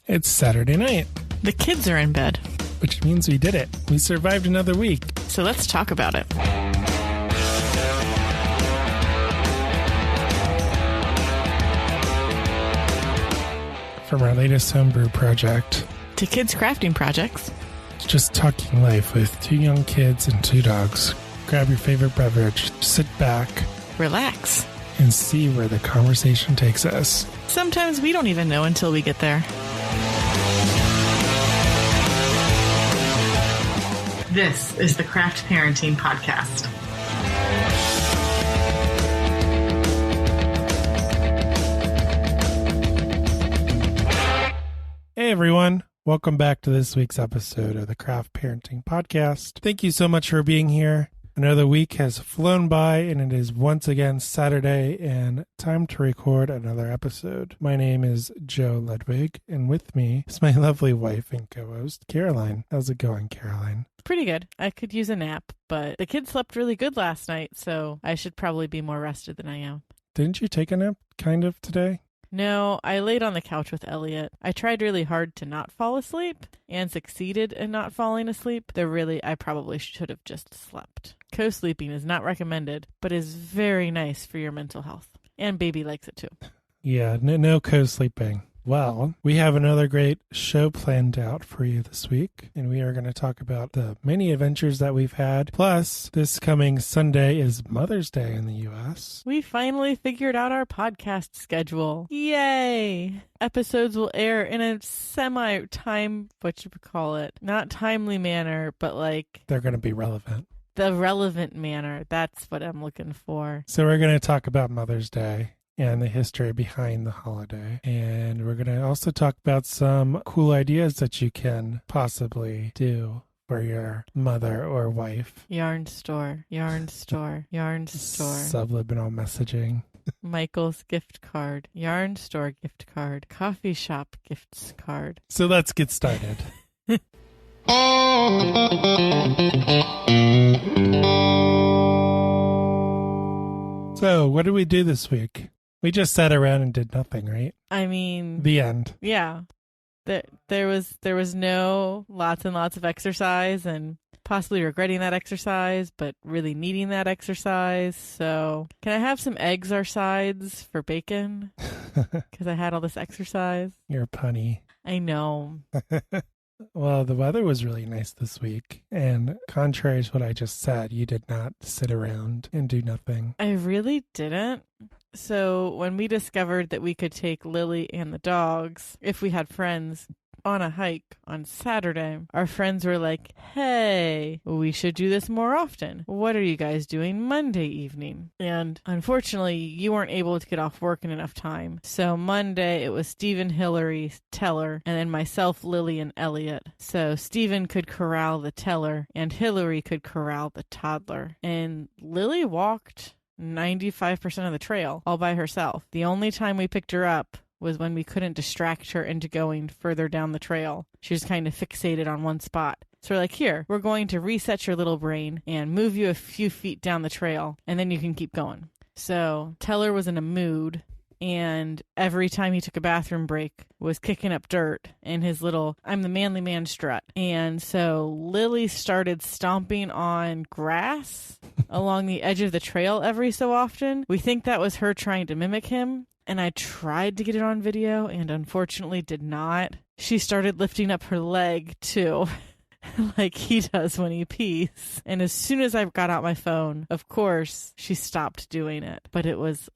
It's Saturday night, The kids are in bed. which means we did it. We survived another week. So let's talk about it. From our latest homebrew project, To kids' crafting projects. it's just talking life with two young kids and two dogs. Grab your favorite beverage, sit back, Relax. and see where the conversation takes us. Sometimes we don't even know until we get there. This is the Craft Parenting Podcast. Hey everyone, welcome back to this week's episode of the Craft Parenting Podcast. Thank you so much for being here. Another week has flown by and it is once again Saturday and time to record another episode. My name is Joe Ludwig and with me is my lovely wife and co-host Caroline. How's it going, Caroline? Pretty good. I could use a nap, but the kids slept really good last night, so I should probably be more rested than I am. Didn't you take a nap kind of today? No, I laid on the couch with Elliot. I tried really hard to not fall asleep and succeeded in not falling asleep. I probably should have just slept. Co-sleeping is not recommended, but is very nice for your mental health. And baby likes it too. Yeah, no co-sleeping. Well, we have another great show planned out for you this week, and we are going to talk about the many adventures that we've had. Plus, this coming Sunday is Mother's Day in the U.S. We finally figured out our podcast schedule. Yay! Episodes will air in a not timely manner, but like They're going to be relevant. the relevant manner. That's what I'm looking for. So we're going to talk about Mother's Day and the history behind the holiday. And we're going to also talk about some cool ideas that you can possibly do for your mother or wife. Yarn store, yarn store, yarn store. Subliminal messaging. Michael's gift card, yarn store gift card, coffee shop gifts card. So let's get started. So what did we do this week? We just sat around and did nothing, right? I mean, The end. yeah. There was no lots and lots of exercise and possibly regretting that exercise, but really needing that exercise. So can I have some eggs or sides for bacon? Because I had all this exercise. You're punny. I know. Well, the weather was really nice this week. And contrary to what I just said, you did not sit around and do nothing. I really didn't. So when we discovered that we could take Lily and the dogs, if we had friends, on a hike on Saturday, our friends were like, hey, we should do this more often. What are you guys doing Monday evening? And unfortunately, you weren't able to get off work in enough time. So Monday, it was Stephen, Hillary, Teller, and then myself, Lily, and Elliot. So Stephen could corral the Teller, and Hillary could corral the toddler. And Lily walked 95% of the trail all by herself. The only time we picked her up was when we couldn't distract her into going further down the trail. She was kind of fixated on one spot. So we're like, here, we're going to reset your little brain and move you a few feet down the trail, and then you can keep going. So Teller was in a mood, and every time he took a bathroom break was kicking up dirt in his little I'm the manly man strut. And so Lily started stomping on grass along the edge of the trail every so often. We think that was her trying to mimic him. And I tried to get it on video and unfortunately did not. She started lifting up her leg too, like he does when he pees. And as soon as I got out my phone, of course, she stopped doing it. But it was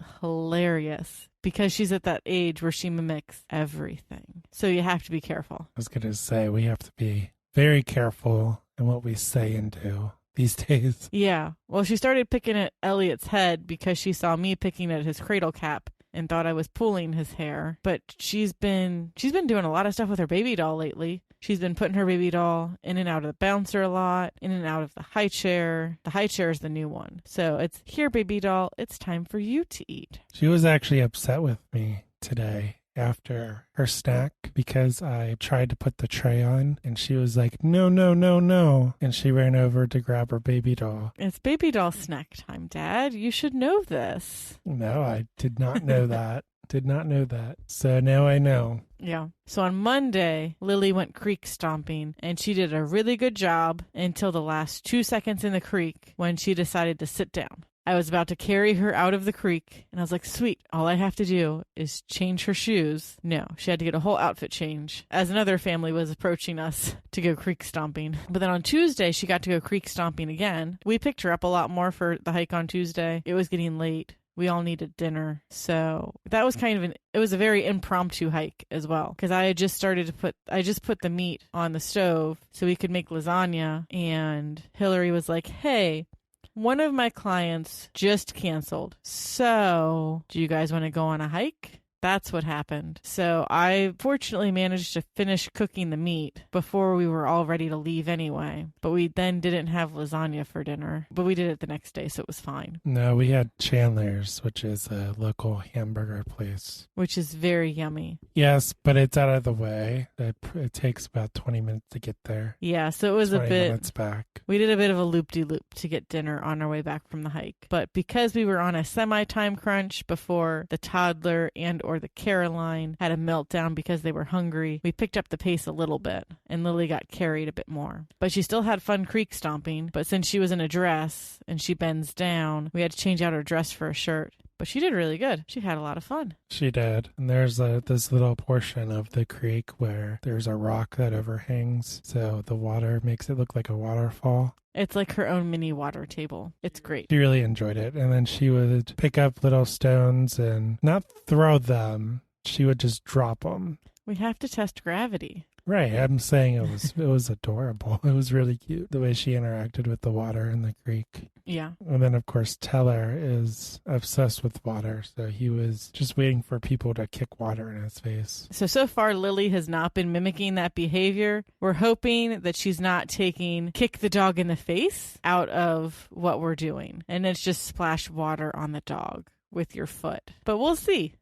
hilarious because she's at that age where she mimics everything. So you have to be careful. I was going to say, we have to be very careful in what we say and do these days. Yeah. Well, she started picking at Elliot's head because she saw me picking at his cradle cap and thought I was pulling his hair. But she's been doing a lot of stuff with her baby doll lately. She's been putting her baby doll in and out of the bouncer a lot, in and out of the high chair. The high chair is the new one. So it's, here, baby doll, it's time for you to eat. She was actually upset with me today after her snack because I tried to put the tray on and she was like, no, no, no, no. And she ran over to grab her baby doll. It's baby doll snack time, Dad. You should know this. No, I did not know that. Did not know that. So now I know. Yeah. So on Monday, Lily went creek stomping, and she did a really good job until the last 2 seconds in the creek when she decided to sit down. I was about to carry her out of the creek, and I was like, sweet, all I have to do is change her shoes. No, she had to get a whole outfit change, as another family was approaching us to go creek stomping. But then on Tuesday, she got to go creek stomping again. We picked her up a lot more for the hike on Tuesday. It was getting late. We all needed dinner. So that was it was a very impromptu hike as well. Because I just put the meat on the stove so we could make lasagna. And Hillary was like, hey, one of my clients just canceled. So do you guys want to go on a hike? That's what happened. So I fortunately managed to finish cooking the meat before we were all ready to leave anyway. But we then didn't have lasagna for dinner. But we did it the next day, so it was fine. No, we had Chandler's, which is a local hamburger place. Which is very yummy. Yes, but it's out of the way. It takes about 20 minutes to get there. Yeah, so it was 20 minutes back. We did a bit of a loop-de-loop to get dinner on our way back from the hike. But because we were on a semi-time crunch before the toddler or the Caroline had a meltdown because they were hungry, we picked up the pace a little bit, and Lily got carried a bit more. But she still had fun creek stomping, but since she was in a dress and she bends down, we had to change out her dress for a shirt. But she did really good. She had a lot of fun. She did. And there's this little portion of the creek where there's a rock that overhangs, so the water makes it look like a waterfall. It's like her own mini water table. It's great. She really enjoyed it. And then she would pick up little stones and not throw them. She would just drop them. We have to test gravity. Right. I'm saying it was adorable. It was really cute the way she interacted with the water in the creek. Yeah. And then, of course, Teller is obsessed with water. So he was just waiting for people to kick water in his face. So far, Lily has not been mimicking that behavior. We're hoping that she's not taking kick the dog in the face out of what we're doing. And it's just splash water on the dog with your foot. But we'll see.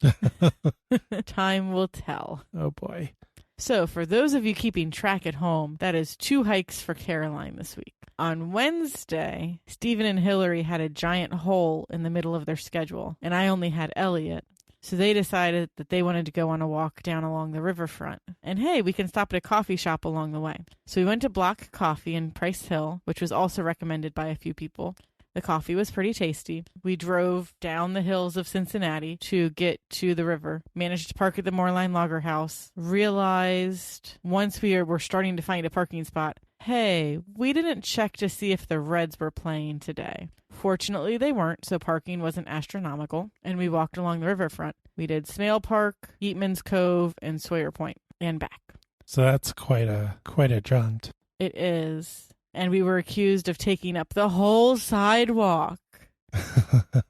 Time will tell. Oh, boy. So for those of you keeping track at home, that is 2 hikes for Caroline this week. On Wednesday, Stephen and Hillary had a giant hole in the middle of their schedule, and I only had Elliot. So they decided that they wanted to go on a walk down along the riverfront. And hey, we can stop at a coffee shop along the way. So we went to Block Coffee in Price Hill, which was also recommended by a few people. The coffee was pretty tasty. We drove down the hills of Cincinnati to get to the river, managed to park at the Moorline Logger House, realized once we were starting to find a parking spot, hey, we didn't check to see if the Reds were playing today. Fortunately, they weren't, so parking wasn't astronomical, and we walked along the riverfront. We did Smale Park, Yeatman's Cove, and Sawyer Point, and back. So that's quite a jaunt. It is. And we were accused of taking up the whole sidewalk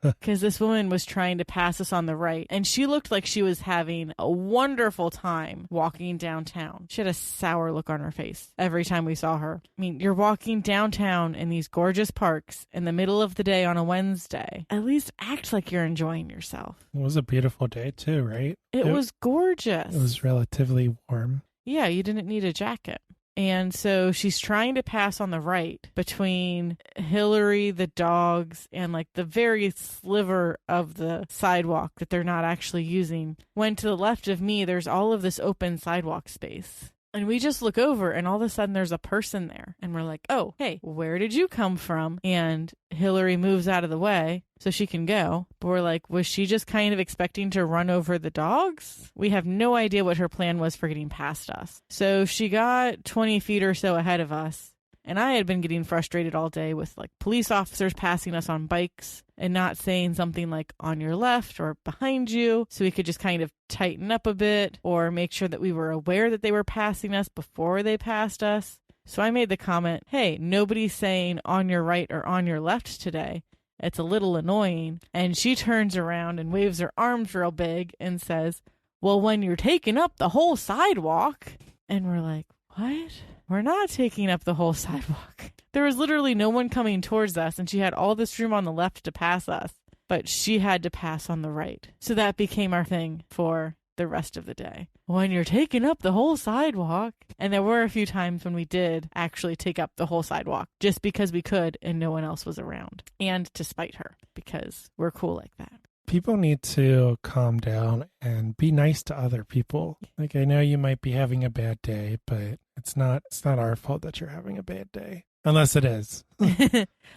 because this woman was trying to pass us on the right. And she looked like she was having a wonderful time walking downtown. She had a sour look on her face every time we saw her. I mean, you're walking downtown in these gorgeous parks in the middle of the day on a Wednesday. At least act like you're enjoying yourself. It was a beautiful day too, right? It was gorgeous. It was relatively warm. Yeah, you didn't need a jacket. And so she's trying to pass on the right between Hillary, the dogs, and like the very sliver of the sidewalk that they're not actually using. When to the left of me, there's all of this open sidewalk space. And we just look over and all of a sudden there's a person there. And we're like, oh, hey, where did you come from? And Hillary moves out of the way so she can go. But we're like, was she just kind of expecting to run over the dogs? We have no idea what her plan was for getting past us. So she got 20 feet or so ahead of us. And I had been getting frustrated all day with like police officers passing us on bikes and not saying something like on your left or behind you so we could just kind of tighten up a bit or make sure that we were aware that they were passing us before they passed us. So I made the comment, hey, nobody's saying on your right or on your left today. It's a little annoying. And she turns around and waves her arms real big and says, well, when you're taking up the whole sidewalk. And we're like, what? We're not taking up the whole sidewalk. There was literally no one coming towards us, and she had all this room on the left to pass us, but she had to pass on the right. So that became our thing for the rest of the day. When you're taking up the whole sidewalk. And there were a few times when we did actually take up the whole sidewalk just because we could and no one else was around. And to spite her because we're cool like that. people need to calm down and be nice to other people. Like, I know you might be having a bad day, but it's not our fault that you're having a bad day. Unless it is.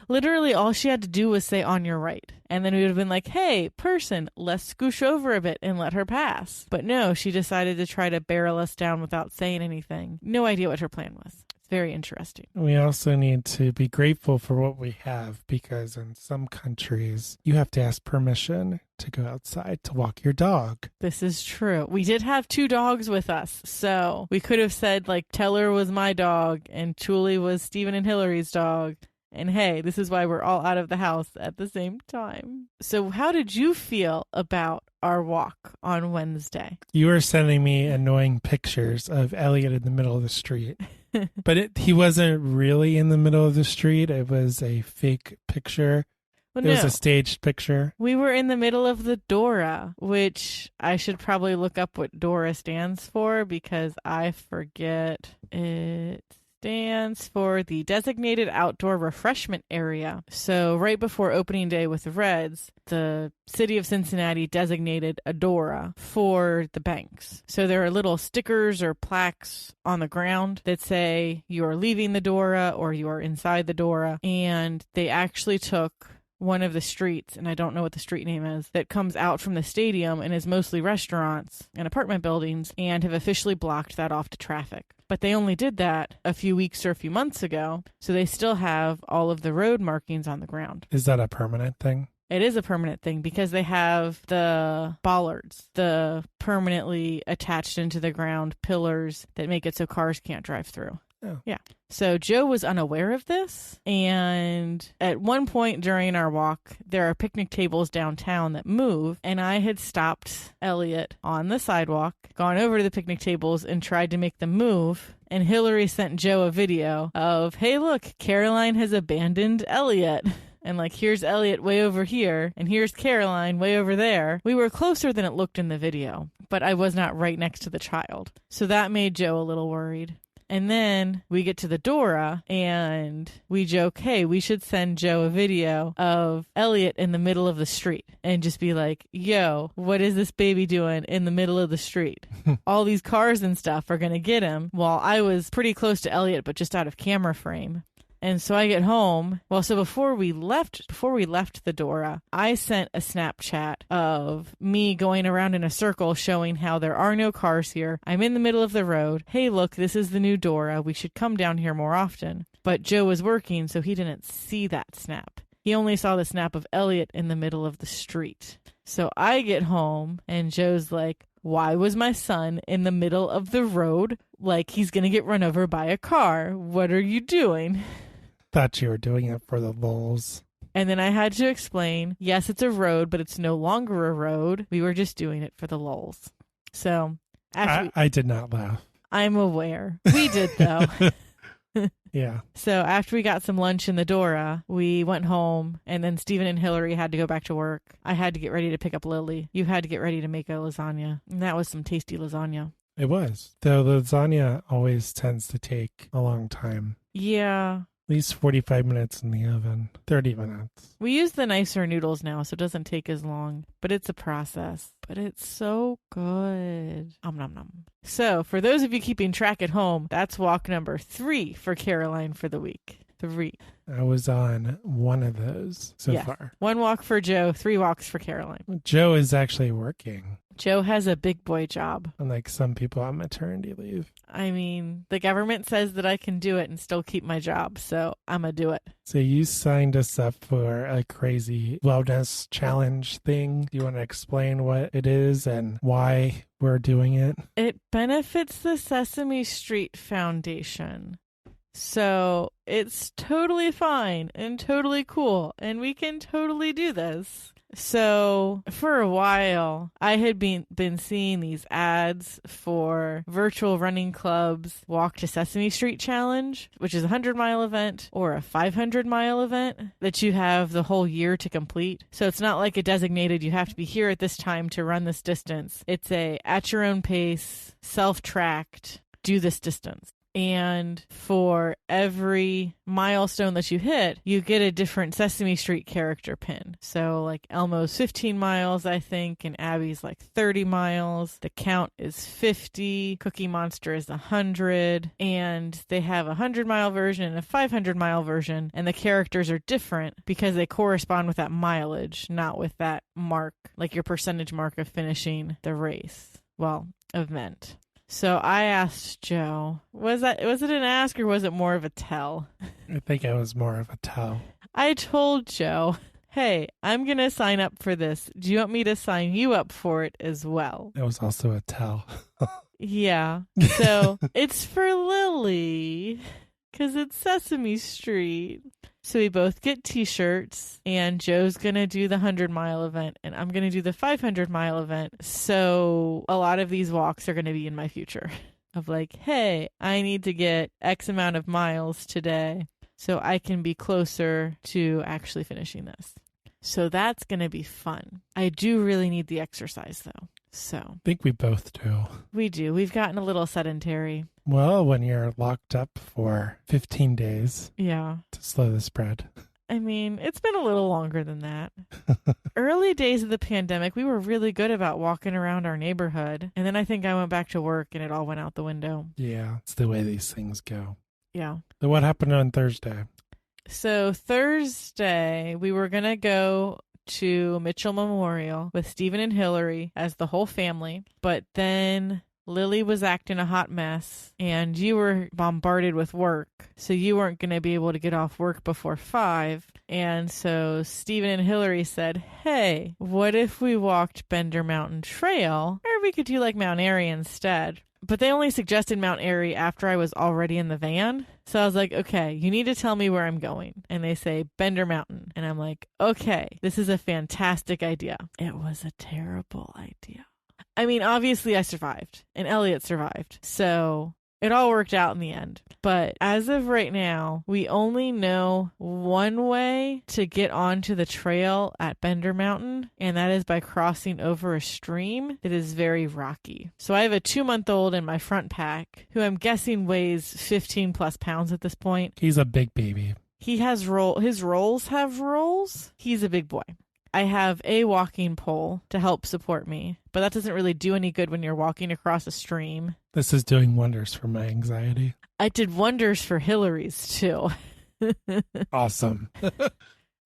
Literally, all she had to do was say, on your right. And then we would have been like, hey, person, let's scoosh over a bit and let her pass. But no, she decided to try to barrel us down without saying anything. No idea what her plan was. Very interesting. We also need to be grateful for what we have, because in some countries, you have to ask permission to go outside to walk your dog. This is true. We did have 2 dogs with us, so we could have said, like, Teller was my dog and Julie was Stephen and Hillary's dog. And hey, this is why we're all out of the house at the same time. So how did you feel about our walk on Wednesday? You were sending me annoying pictures of Elliot in the middle of the street. But he wasn't really in the middle of the street. It was a fake picture. Well, it was a staged picture. We were in the middle of the Dora, which I should probably look up what Dora stands for because I forget. It stands for the Designated Outdoor Refreshment Area. So right before opening day with the Reds, the city of Cincinnati designated a Dora for the banks. So there are little stickers or plaques on the ground that say you are leaving the Dora or you are inside the Dora. And they actually took one of the streets, and I don't know what the street name is, that comes out from the stadium and is mostly restaurants and apartment buildings, and have officially blocked that off to traffic. But they only did that a few weeks or a few months ago, so they still have all of the road markings on the ground. Is that a permanent thing? It is a permanent thing because they have the bollards, the permanently attached into the ground pillars that make it so cars can't drive through. Oh. Yeah. So Joe was unaware of this. And at one point during our walk, there are picnic tables downtown that move. And I had stopped Elliot on the sidewalk, gone over to the picnic tables and tried to make them move. And Hillary sent Joe a video of, hey, look, Caroline has abandoned Elliot. And like, here's Elliot way over here, and here's Caroline way over there. We were closer than it looked in the video, but I was not right next to the child. So that made Joe a little worried. And then we get to the Dora and we joke, hey, we should send Joe a video of Elliot in the middle of the street and just be like, yo, what is this baby doing in the middle of the street? All these cars and stuff are going to get him. While I was pretty close to Elliot, but just out of camera frame. And so I get home. Well, so before we left the Dora, I sent a Snapchat of me going around in a circle showing how there are no cars here. I'm in the middle of the road. Hey, look, this is the new Dora. We should come down here more often. But Joe was working, so he didn't see that snap. He only saw the snap of Elliot in the middle of the street. So I get home and Joe's like, why was my son in the middle of the road? Like he's going to get run over by a car. What are you doing? Thought you were doing it for the lulz. And then I had to explain, yes, it's a road, but it's no longer a road. We were just doing it for the lulz. So I did not laugh. I'm aware. We did, though. Yeah. So after we got some lunch in the Dora, we went home, and then Stephen and Hillary had to go back to work. I had to get ready to pick up Lily. You had to get ready to make a lasagna. And that was some tasty lasagna. It was. Though lasagna always tends to take a long time. Yeah. At least 45 minutes in the oven, 30 minutes. We use the nicer noodles now, so it doesn't take as long. But it's a process. But it's so good. Nom nom nom. So, for those of you keeping track at home, that's walk number 3 for Caroline for the week. 3. I was on one of those so far. 1 walk for Joe, 3 walks for Caroline. Joe is actually working. Joe has a big boy job. Unlike some people on maternity leave. I mean, the government says that I can do it and still keep my job, so I'm going to do it. So you signed us up for a crazy wellness challenge thing. Do you want to explain what it is and why we're doing it? It benefits the Sesame Street Foundation. So it's totally fine and totally cool, and we can totally do this. So for a while, I had been seeing these ads for virtual running clubs, Walk to Sesame Street Challenge, which is a 100-mile event, or a 500-mile event that you have the whole year to complete. So it's not like a designated, you have to be here at this time to run this distance. It's a at your own pace, self-tracked, do this distance. And for every milestone that you hit, you get a different Sesame Street character pin. So like Elmo's 15 miles, I think, and Abby's like 30 miles. The count is 50. Cookie Monster is 100. And they have a 100-mile version and a 500-mile version. And the characters are different because they correspond with that mileage, not with that mark, like your percentage mark of finishing the race. Well, event. So I asked Joe, was it an ask or was it more of a tell? I think it was more of a tell. I told Joe, hey, I'm going to sign up for this. Do you want me to sign you up for it as well? It was also a tell. Yeah. So it's for Lily because it's Sesame Street. So we both get t-shirts, and Joe's going to do the 100-mile event, and I'm going to do the 500-mile event. So a lot of these walks are going to be in my future of like, hey, I need to get X amount of miles today so I can be closer to actually finishing this. So that's going to be fun. I do really need the exercise, though. So I think we both do. We do. We've gotten a little sedentary. Well, when you're locked up for 15 days. Yeah. To slow the spread. I mean, it's been a little longer than that. Early days of the pandemic, we were really good about walking around our neighborhood. And then I think I went back to work and it all went out the window. Yeah, it's the way these things go. Yeah. So what happened on Thursday? So Thursday, we were going to go to Mitchell Memorial with Stephen and Hillary as the whole family. But then Lily was acting a hot mess and you were bombarded with work. So you weren't going to be able to get off work before 5. And so Stephen and Hillary said, hey, what if we walked Bender Mountain Trail? Or we could do like Mount Airy instead. But they only suggested Mount Airy after I was already in the van. So I was like, okay, you need to tell me where I'm going. And they say Bender Mountain. And I'm like, okay, this is a fantastic idea. It was a terrible idea. I mean, obviously I survived and Elliot survived. So it all worked out in the end. But as of right now, we only know one way to get onto the trail at Bender Mountain, and that is by crossing over a stream that is very rocky. So I have a 2-month-old in my front pack who I'm guessing weighs 15 plus pounds at this point. He's a big baby. He has his rolls have rolls. He's a big boy. I have a walking pole to help support me, but that doesn't really do any good when you're walking across a stream. This is doing wonders for my anxiety. I did wonders for Hillary's too. Awesome.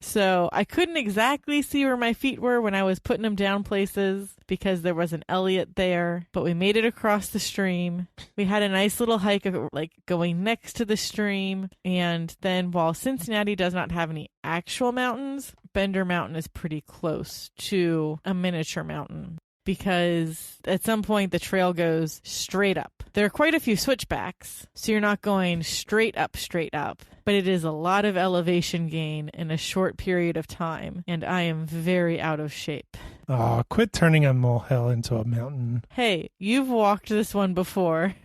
So I couldn't exactly see where my feet were when I was putting them down places because there was an Elliot there, but we made it across the stream. We had a nice little hike of like going next to the stream. And then while Cincinnati does not have any actual mountains, Bender Mountain is pretty close to a miniature mountain because at some point the trail goes straight up. There are quite a few switchbacks, so you're not going straight up, but it is a lot of elevation gain in a short period of time, and I am very out of shape. Oh, quit turning a molehill into a mountain. Hey, you've walked this one before.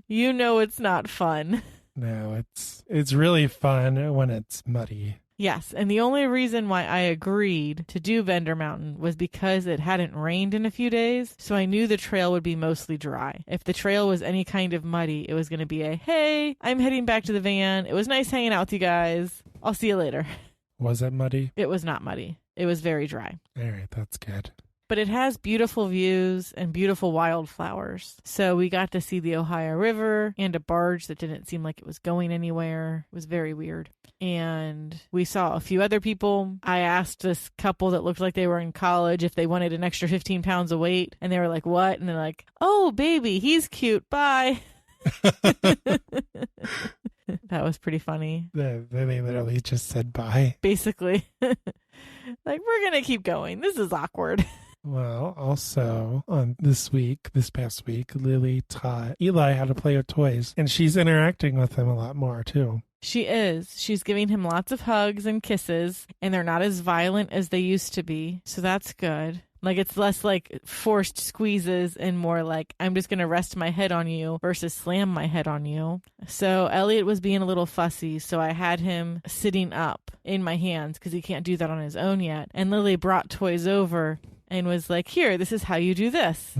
You know it's not fun. No, it's really fun when it's muddy. Yes, and the only reason why I agreed to do Bender Mountain was because it hadn't rained in a few days, so I knew the trail would be mostly dry. If the trail was any kind of muddy, it was going to be a, hey, I'm heading back to the van. It was nice hanging out with you guys. I'll see you later. Was it muddy? It was not muddy. It was very dry. All right, that's good. But it has beautiful views and beautiful wildflowers. So we got to see the Ohio River and a barge that didn't seem like it was going anywhere. It was very weird. And we saw a few other people. I asked this couple that looked like they were in college if they wanted an extra 15 pounds of weight. And they were like, what? And they're like, oh, baby, he's cute. Bye. That was pretty funny. They literally just said bye. Basically. Like, we're going to keep going. This is awkward. Well, also on this past week, Lily taught Eli how to play with toys, and she's interacting with him a lot more too. She is. She's giving him lots of hugs and kisses, and they're not as violent as they used to be. So that's good. Like, it's less like forced squeezes and more like, I'm just going to rest my head on you versus slam my head on you. So Elliot was being a little fussy, so I had him sitting up in my hands because he can't do that on his own yet. And Lily brought toys over, and was like, here, this is how you do this.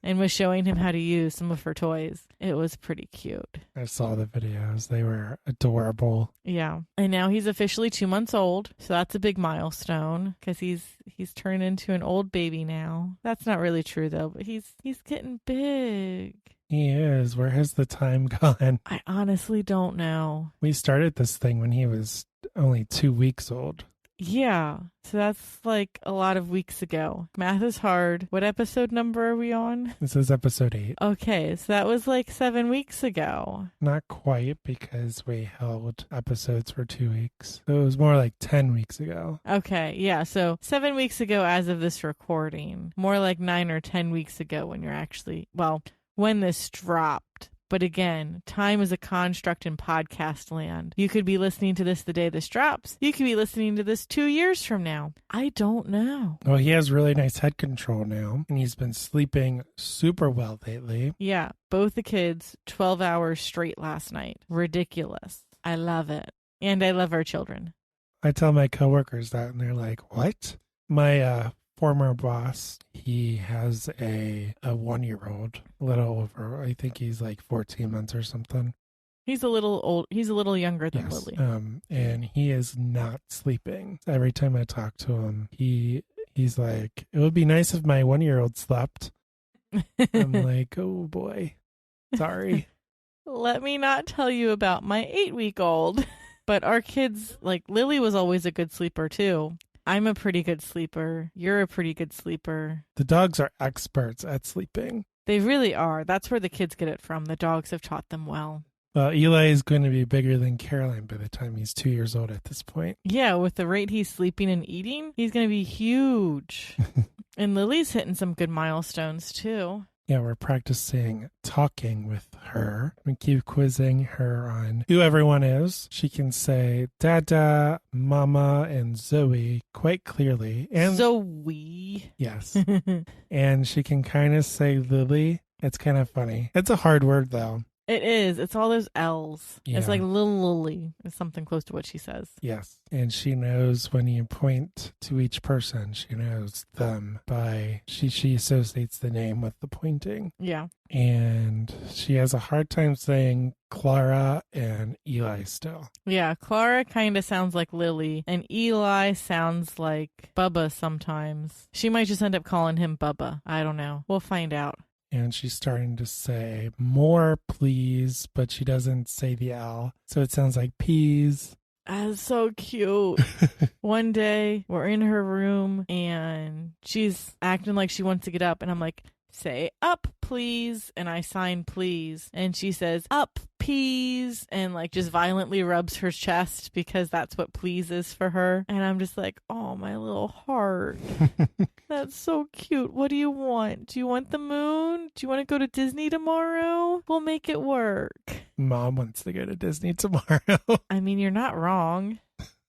And was showing him how to use some of her toys. It was pretty cute. I saw the videos. They were adorable. Yeah. And now he's officially 2 months old. So that's a big milestone because he's turned into an old baby now. That's not really true though, but he's getting big. He is. Where has the time gone? I honestly don't know. We started this thing when he was only 2 weeks old. Yeah. So that's like a lot of weeks ago. Math is hard. What episode number are we on? This is episode 8. Okay. So that was like 7 weeks ago. Not quite, because we held episodes for 2 weeks. So it was more like 10 weeks ago. Okay. Yeah. So 7 weeks ago as of this recording. More like 9 or 10 weeks ago when you're actually, well, when this dropped. But again, time is a construct in podcast land. You could be listening to this the day this drops. You could be listening to this 2 years from now. I don't know. Well, he has really nice head control now, and he's been sleeping super well lately. Yeah, both the kids, 12 hours straight last night. Ridiculous. I love it. And I love our children. I tell my coworkers that, and they're like, what? My former boss, he has a 1-year-old, a little over, I think he's like 14 months or something. He's a little old. He's a little younger than Yes. Lily. And he is not sleeping. Every time I talk to him, he's like, it would be nice if my 1-year-old slept. I'm like, oh boy, sorry. Let me not tell you about my 8-week-old. But our kids, like Lily was always a good sleeper too. I'm a pretty good sleeper. You're a pretty good sleeper. The dogs are experts at sleeping. They really are. That's where the kids get it from. The dogs have taught them well. Well, Eli is going to be bigger than Caroline by the time he's 2 years old at this point. Yeah, with the rate he's sleeping and eating, he's going to be huge. And Lily's hitting some good milestones too. Yeah, we're practicing talking with her. We keep quizzing her on who everyone is. She can say Dada, Mama, and Zoe quite clearly. And Zoe. yes. And she can kind of say Lily. It's kind of funny. It's a hard word, though. It is. It's all those L's. Yeah. It's like little Lily is something close to what she says. Yes. And she knows when you point to each person, she knows them by, she associates the name with the pointing. Yeah. And she has a hard time saying Clara and Eli still. Yeah. Clara kind of sounds like Lily, and Eli sounds like Bubba sometimes. She might just end up calling him Bubba. I don't know. We'll find out. And she's starting to say more, please, but she doesn't say the L. So it sounds like peas. That's so cute. One day we're in her room and she's acting like she wants to get up. And I'm like, say up, please. And I sign please. And she says up, peas. And like just violently rubs her chest because that's what please is for her. And I'm just like, oh, my little heart. That's so cute. What do you want? Do you want the moon? Do you want to go to Disney tomorrow? We'll make it work. Mom wants to go to Disney tomorrow. I mean, you're not wrong.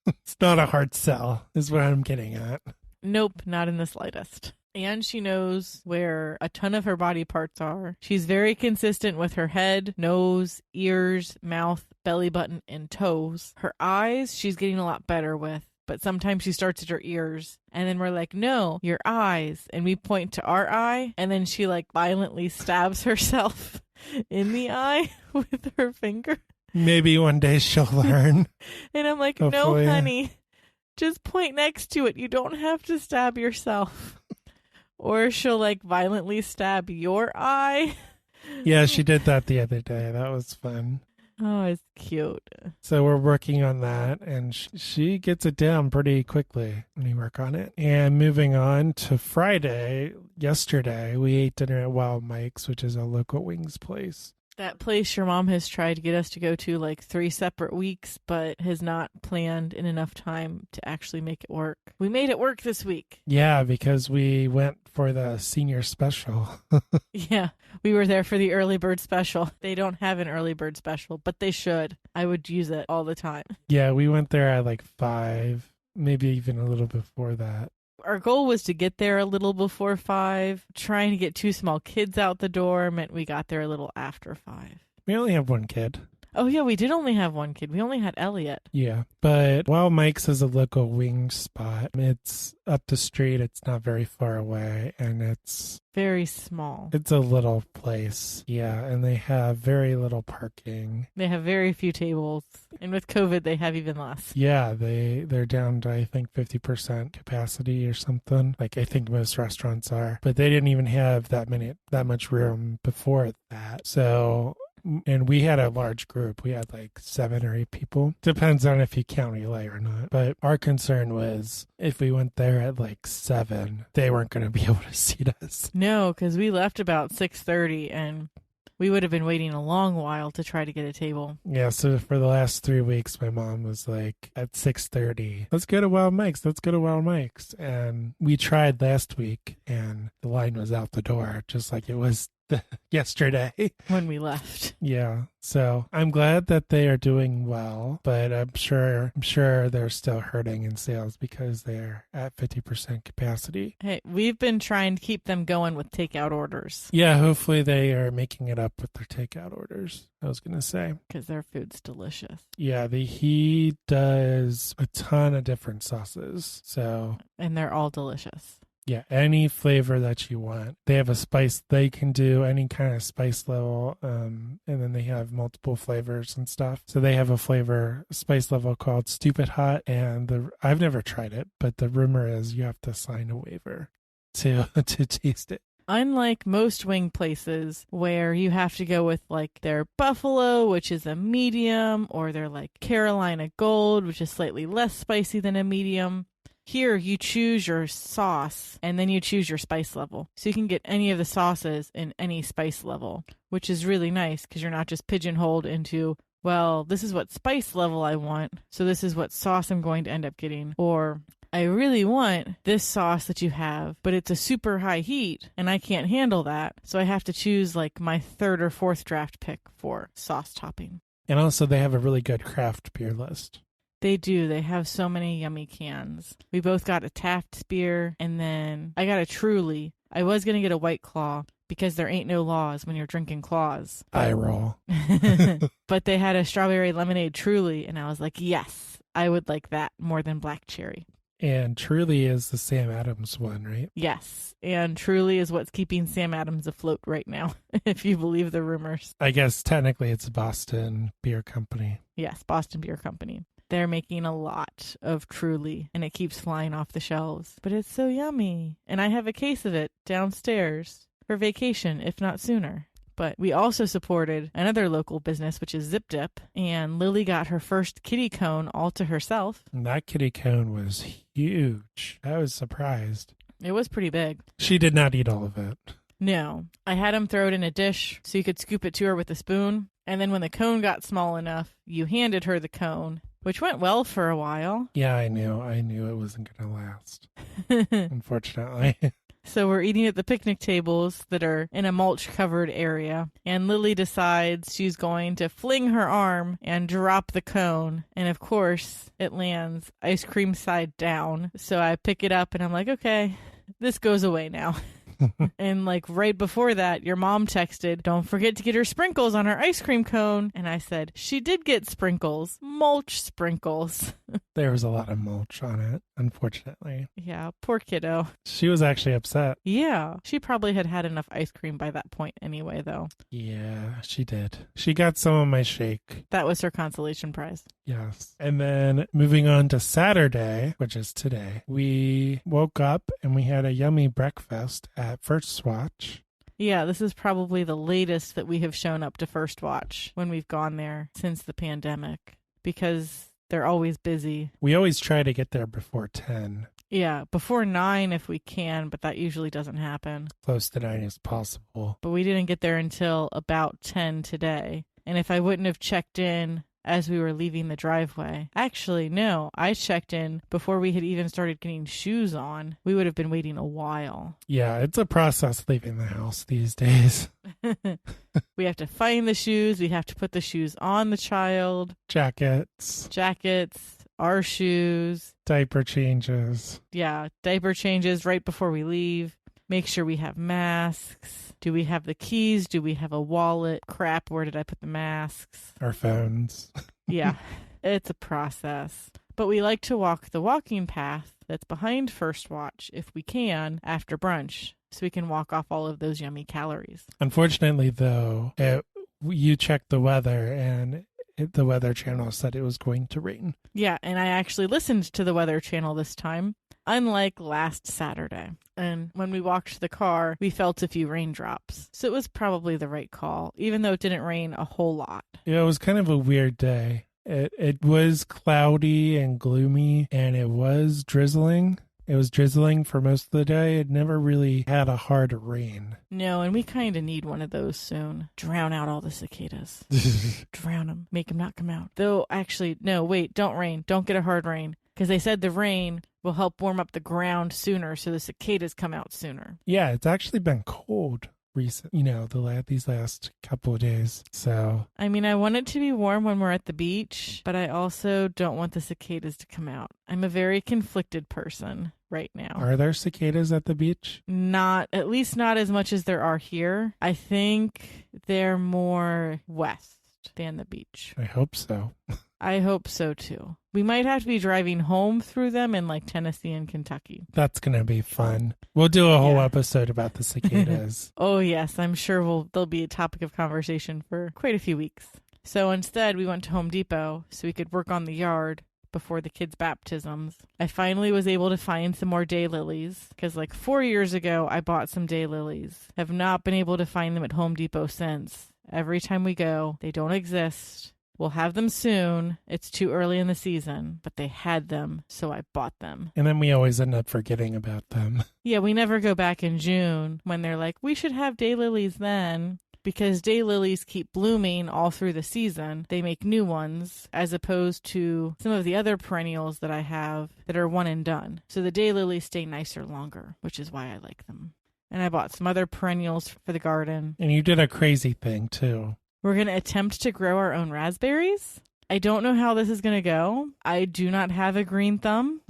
It's not a hard sell, is what I'm getting at. Nope, not in the slightest. And she knows where a ton of her body parts are. She's very consistent with her head, nose, ears, mouth, belly button, and toes. Her eyes, she's getting a lot better with. But sometimes she starts at her ears. And then we're like, no, your eyes. And we point to our eye. And then she like violently stabs herself in the eye with her finger. Maybe one day she'll learn. And I'm like, Hopefully. no, honey. Just point next to it. You don't have to stab yourself. Or she'll like violently stab your eye. Yeah, she did that the other day. That was fun. Oh, it's cute. So we're working on that, and she gets it down pretty quickly when we work on it. And moving on to Friday, yesterday, we ate dinner at Wild Mike's, which is a local wings place. That place your mom has tried to get us to go to like 3 separate weeks, but has not planned in enough time to actually make it work. We made it work this week. Yeah, because we went for the senior special. Yeah, we were there for the early bird special. They don't have an early bird special, but they should. I would use it all the time. Yeah, we went there at like 5, maybe even a little before that. Our goal was to get there a little before 5. Trying to get 2 small kids out the door meant we got there a little after 5. We only have one kid. Oh, yeah, we did only have one kid. We only had Elliot. Yeah, but Wild Mike's is a local wing spot. It's up the street. It's not very far away, and it's very small. It's a little place. Yeah, and they have very little parking. They have very few tables, and with COVID, they have even less. Yeah, they're down to, I think, 50% capacity or something. Like I think most restaurants are, but they didn't even have that much room before that. So. And we had a large group. We had like 7 or 8 people. Depends on if you count relay or not. But our concern was if we went there at like 7, they weren't going to be able to seat us. No, because we left about 6:30 and we would have been waiting a long while to try to get a table. Yeah, so for the last 3 weeks, my mom was like, at 6:30, let's go to Wild Mike's. Let's go to Wild Mike's. And we tried last week, and the line was out the door, just like it was yesterday when we left. Yeah, so I'm glad that they are doing well, but I'm sure they're still hurting in sales because they're at 50% capacity. Hey, we've been trying to keep them going with takeout orders. Yeah, hopefully they are making it up with their takeout orders. I was gonna say because their food's delicious. Yeah, he does a ton of different sauces, and they're all delicious. Yeah, any flavor that you want. They have a spice. They can do any kind of spice level, and then they have multiple flavors and stuff. So they have a spice level called Stupid Hot, and I've never tried it, but the rumor is you have to sign a waiver to taste it. Unlike most wing places where you have to go with like their Buffalo, which is a medium, or their like Carolina Gold, which is slightly less spicy than a medium. Here, you choose your sauce, and then you choose your spice level. So you can get any of the sauces in any spice level, which is really nice because you're not just pigeonholed into, well, this is what spice level I want, so this is what sauce I'm going to end up getting. Or, I really want this sauce that you have, but it's a super high heat, and I can't handle that, so I have to choose like my 3rd or 4th draft pick for sauce topping. And also, they have a really good craft beer list. They do. They have so many yummy cans. We both got a Taft's beer, and then I got a Truly. I was going to get a White Claw because there ain't no laws when you're drinking claws. I roll. But they had a strawberry lemonade Truly, and I was like, yes, I would like that more than black cherry. And Truly is the Sam Adams one, right? Yes, and Truly is what's keeping Sam Adams afloat right now, if you believe the rumors. I guess technically it's Boston Beer Company. Yes, Boston Beer Company. They're making a lot of Truly, and it keeps flying off the shelves. But it's so yummy. And I have a case of it downstairs for vacation, if not sooner. But we also supported another local business, which is Zip Dip. And Lily got her first kitty cone all to herself. And that kitty cone was huge. I was surprised. It was pretty big. She did not eat all of it. No. I had him throw it in a dish so you could scoop it to her with a spoon. And then when the cone got small enough, you handed her the cone, which went well for a while. Yeah, I knew it wasn't going to last, unfortunately. So we're eating at the picnic tables that are in a mulch-covered area, and Lily decides she's going to fling her arm and drop the cone, and of course, it lands ice cream side down. So I pick it up, and I'm like, okay, this goes away now. And like right before that, your mom texted, don't forget to get her sprinkles on her ice cream cone. And I said, she did get sprinkles, mulch sprinkles. There was a lot of mulch on it, unfortunately. Yeah, poor kiddo. She was actually upset. Yeah, she probably had had enough ice cream by that point anyway, though. Yeah, she did. She got some of my shake. That was her consolation prize. Yes. And then moving on to Saturday, which is today, we woke up and we had a yummy breakfast at First Watch. Yeah, this is probably the latest that we have shown up to First Watch when we've gone there since the pandemic, because they're always busy. We always try to get there before 10. Yeah, before 9 if we can, but that usually doesn't happen. Close to 9 as possible. But we didn't get there until about 10 today. And if I wouldn't have checked in as we were leaving the driveway. Actually, no, I checked in before we had even started getting shoes on. We would have been waiting a while. Yeah, it's a process leaving the house these days. We have to find the shoes. We have to put the shoes on the child. Jackets, our shoes. diaper changes. Yeah, diaper changes right before we leave. make sure we have masks. Do we have the keys? Do we have a wallet? Crap, where did I put the masks? Our phones. Yeah, it's a process. But we like to walk the walking path that's behind First Watch, if we can, after brunch, so we can walk off all of those yummy calories. Unfortunately, though, you checked the weather, and the Weather Channel said it was going to rain. Yeah, and I actually listened to the Weather Channel this time, unlike last Saturday. And when we walked to the car, we felt a few raindrops. So it was probably the right call, even though it didn't rain a whole lot. Yeah, it was kind of a weird day. It was cloudy and gloomy, and it was drizzling. It was drizzling for most of the day. It never really had a hard rain. No, and we kind of need one of those soon. Drown out all the cicadas. Drown them. Make them not come out. Though, actually, no, wait, don't rain. Don't get a hard rain. Because they said the rain will help warm up the ground sooner, so the cicadas come out sooner. Yeah, it's actually been cold recent, these last couple of days. So I mean, I want it to be warm when we're at the beach, but I also don't want the cicadas to come out. I'm a very conflicted person right now. Are there cicadas at the beach? At least not as much as there are here. I think they're more west than the beach. I hope so. I hope so too. We might have to be driving home through them in like Tennessee and Kentucky. That's going to be fun. We'll do a whole episode about the cicadas. Oh yes, I'm sure they'll be a topic of conversation for quite a few weeks. So instead we went to Home Depot so we could work on the yard before the kids' baptisms. I finally was able to find some more daylilies because like 4 years ago I bought some daylilies. Have not been able to find them at Home Depot since. Every time we go, they don't exist. We'll have them soon. It's too early in the season, but they had them, so I bought them. And then we always end up forgetting about them. Yeah, we never go back in June when they're like, we should have daylilies then. Because daylilies keep blooming all through the season. They make new ones, as opposed to some of the other perennials that I have that are one and done. So the daylilies stay nicer longer, which is why I like them. And I bought some other perennials for the garden. And you did a crazy thing, too. We're going to attempt to grow our own raspberries. I don't know how this is going to go. I do not have a green thumb,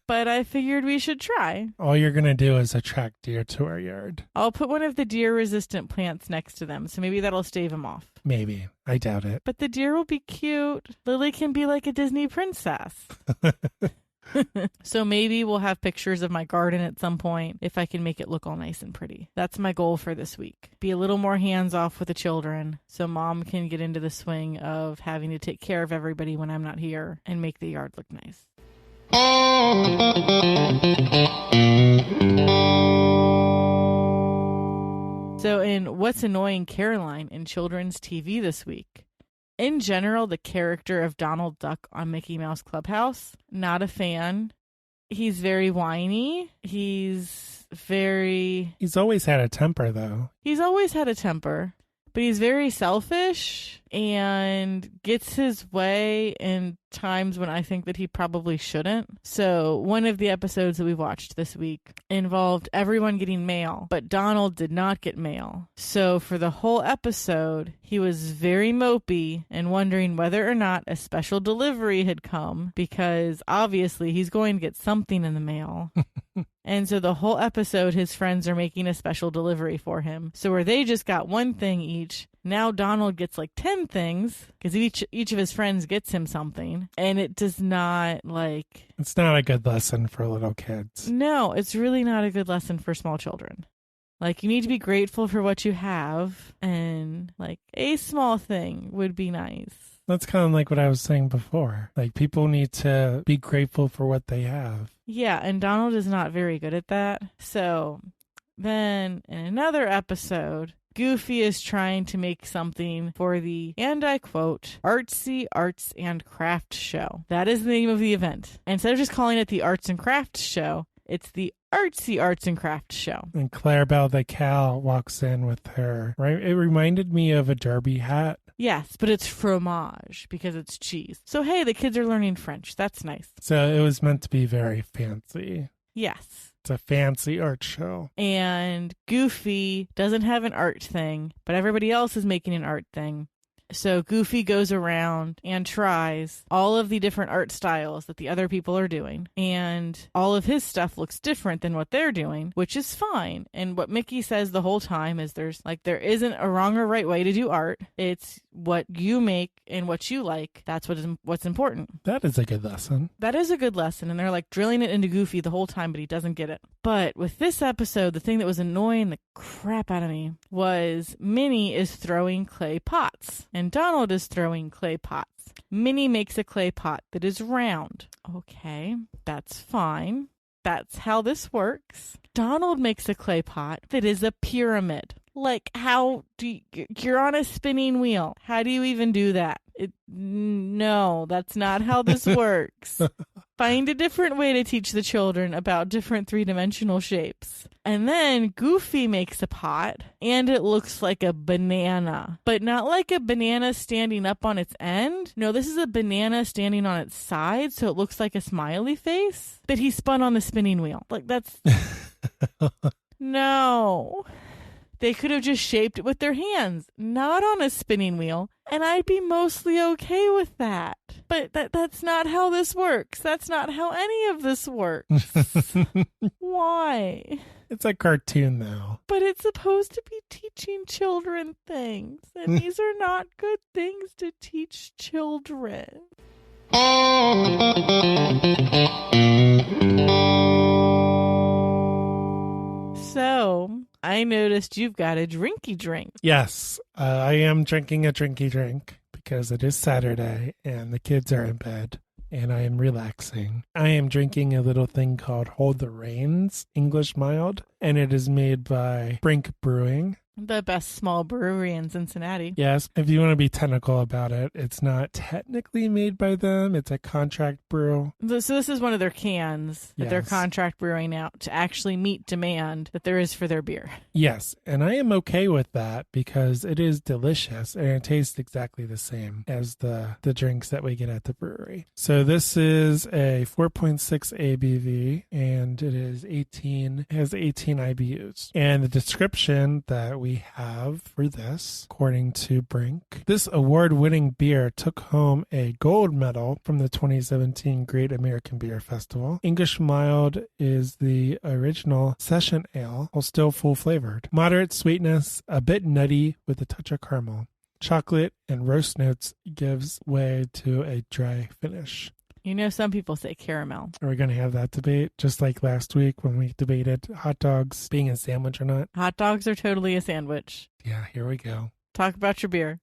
but I figured we should try. All you're going to do is attract deer to our yard. I'll put one of the deer-resistant plants next to them, so maybe that'll stave them off. Maybe. I doubt it. But the deer will be cute. Lily can be like a Disney princess. So maybe we'll have pictures of my garden at some point if I can make it look all nice and pretty. That's my goal for this week. Be a little more hands-off with the children so Mom can get into the swing of having to take care of everybody when I'm not here and make the yard look nice. So in What's Annoying Caroline in children's TV this week, in general, the character of Donald Duck on Mickey Mouse Clubhouse, not a fan. He's very whiny. He's always had a temper, though. He's always had a temper, but he's very selfish and gets his way in times when I think that he probably shouldn't. So one of the episodes that we watched this week involved everyone getting mail, but Donald did not get mail. So for the whole episode, he was very mopey and wondering whether or not a special delivery had come, because obviously he's going to get something in the mail. And so the whole episode, his friends are making a special delivery for him. So where they just got one thing each, now Donald gets like 10 things because each of his friends gets him something. And it does not It's not a good lesson for little kids. No, it's really not a good lesson for small children. You need to be grateful for what you have, and a small thing would be nice. That's kind of like what I was saying before. People need to be grateful for what they have. Yeah, and Donald is not very good at that. So then in another episode, Goofy is trying to make something for the, and I quote, Artsy Arts and Crafts Show. That is the name of the event. Instead of just calling it the Arts and Crafts Show, it's the Artsy Arts and Crafts Show. And Clarabelle the cow walks in with her, right? It reminded me of a derby hat. Yes, but it's fromage because it's cheese. So, hey, the kids are learning French. That's nice. So it was meant to be very fancy. Yes. It's a fancy art show. And Goofy doesn't have an art thing, but everybody else is making an art thing. So Goofy goes around and tries all of the different art styles that the other people are doing. And all of his stuff looks different than what they're doing, which is fine. And what Mickey says the whole time is there isn't a wrong or right way to do art. It's what you make and what you like. That's what's important. That is a good lesson. That is a good lesson. And they're like drilling it into Goofy the whole time, but he doesn't get it. But with this episode, the thing that was annoying the crap out of me was Minnie is throwing clay pots and Donald is throwing clay pots. Minnie makes a clay pot that is round. Okay, that's fine. That's how this works. Donald makes a clay pot that is a pyramid. Like, you're on a spinning wheel. How do you even do that? No, that's not how this works. Find a different way to teach the children about different three-dimensional shapes. And then Goofy makes a pot, and it looks like a banana. But not like a banana standing up on its end. No, this is a banana standing on its side, so it looks like a smiley face that he spun on the spinning wheel. Like, that's... No. They could have just shaped it with their hands, not on a spinning wheel, and I'd be mostly okay with that. But that's not how this works. That's not how any of this works. Why? It's a cartoon, though. But it's supposed to be teaching children things, and these are not good things to teach children. So, I noticed you've got a drinky drink. Yes, I am drinking a drinky drink because it is Saturday and the kids are in bed and I am relaxing. I am drinking a little thing called Hold the Reins English Mild, and it is made by Brink Brewing. The best small brewery in Cincinnati. Yes, if you want to be technical about it, it's not technically made by them. It's a contract brew. So this is one of their cans that they're Yes. contract brewing out to actually meet demand that there is for their beer. Yes, and I am okay with that because it is delicious and it tastes exactly the same as the drinks that we get at the brewery. So this is a 4.6 ABV and it has 18 IBUs. And the description that we have for this, according to Brink, this award-winning beer took home a gold medal from the 2017 Great American Beer Festival. English Mild is the original session ale, while still full-flavored. Moderate sweetness, a bit nutty with a touch of caramel. Chocolate and roast notes gives way to a dry finish. You know, some people say caramel. Are we going to have that debate just like last week when we debated hot dogs being a sandwich or not? Hot dogs are totally a sandwich. Yeah, here we go. Talk about your beer.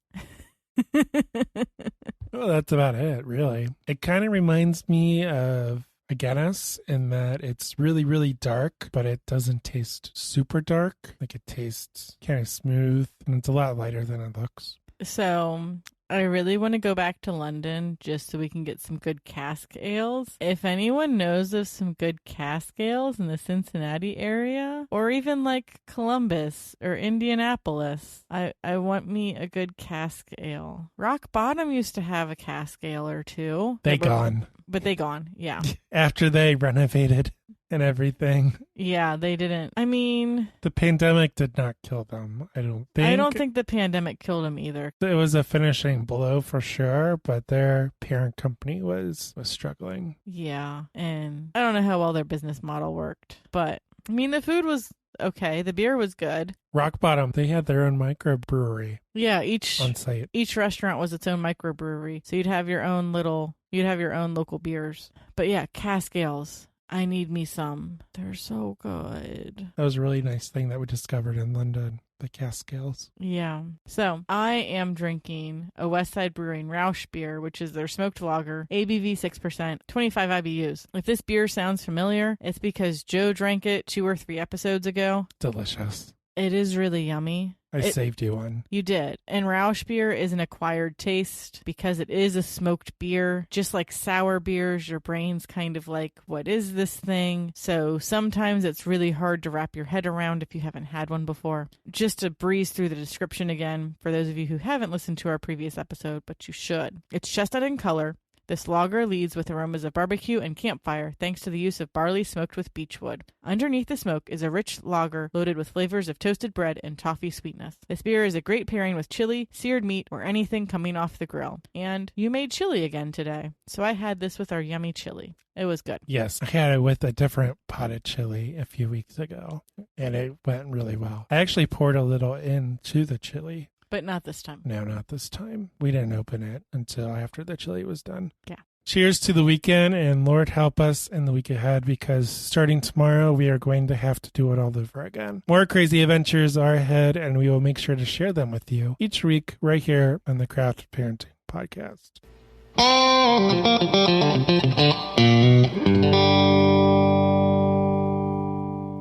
Well, that's about it, really. It kind of reminds me of a Guinness in that it's really, really dark, but it doesn't taste super dark. Like it tastes kind of smooth, and it's a lot lighter than it looks. So I really want to go back to London just so we can get some good cask ales. If anyone knows of some good cask ales in the Cincinnati area, or even like Columbus or Indianapolis, I want me a good cask ale. Rock Bottom used to have a cask ale or two. They gone. But they gone, yeah. After they renovated and everything. Yeah, they didn't. I mean, the pandemic did not kill them, I don't think. I don't think the pandemic killed them either. It was a finishing blow for sure, but their parent company was struggling. Yeah, and I don't know how well their business model worked, but I mean, the food was okay. The beer was good. Rock Bottom, they had their own microbrewery. Yeah, on site. Each restaurant was its own microbrewery, so you'd have your own local beers. But yeah, cask ales. I need me some. They're so good. That was a really nice thing that we discovered in London, the cask ales. Yeah. So I am drinking a Westside Brewing Rausch beer, which is their smoked lager, ABV 6%, 25 IBUs. If this beer sounds familiar, it's because Joe drank it 2 or 3 episodes ago. Delicious. It is really yummy. I saved you one. You did. And Rausch beer is an acquired taste because it is a smoked beer. Just like sour beers, your brain's kind of like, what is this thing? So sometimes it's really hard to wrap your head around if you haven't had one before. Just to breeze through the description again, for those of you who haven't listened to our previous episode, but you should. It's chestnut in color. This lager leads with aromas of barbecue and campfire thanks to the use of barley smoked with beechwood. Underneath the smoke is a rich lager loaded with flavors of toasted bread and toffee sweetness. This beer is a great pairing with chili, seared meat, or anything coming off the grill. And you made chili again today, so I had this with our yummy chili. It was good. Yes, I had it with a different potted chili a few weeks ago, and it went really well. I actually poured a little into the chili. But not this time. No, not this time. We didn't open it until after the chili was done. Yeah. Cheers to the weekend, and Lord help us in the week ahead, because starting tomorrow, we are going to have to do it all over again. More crazy adventures are ahead, and we will make sure to share them with you each week right here on the Craft Parenting Podcast.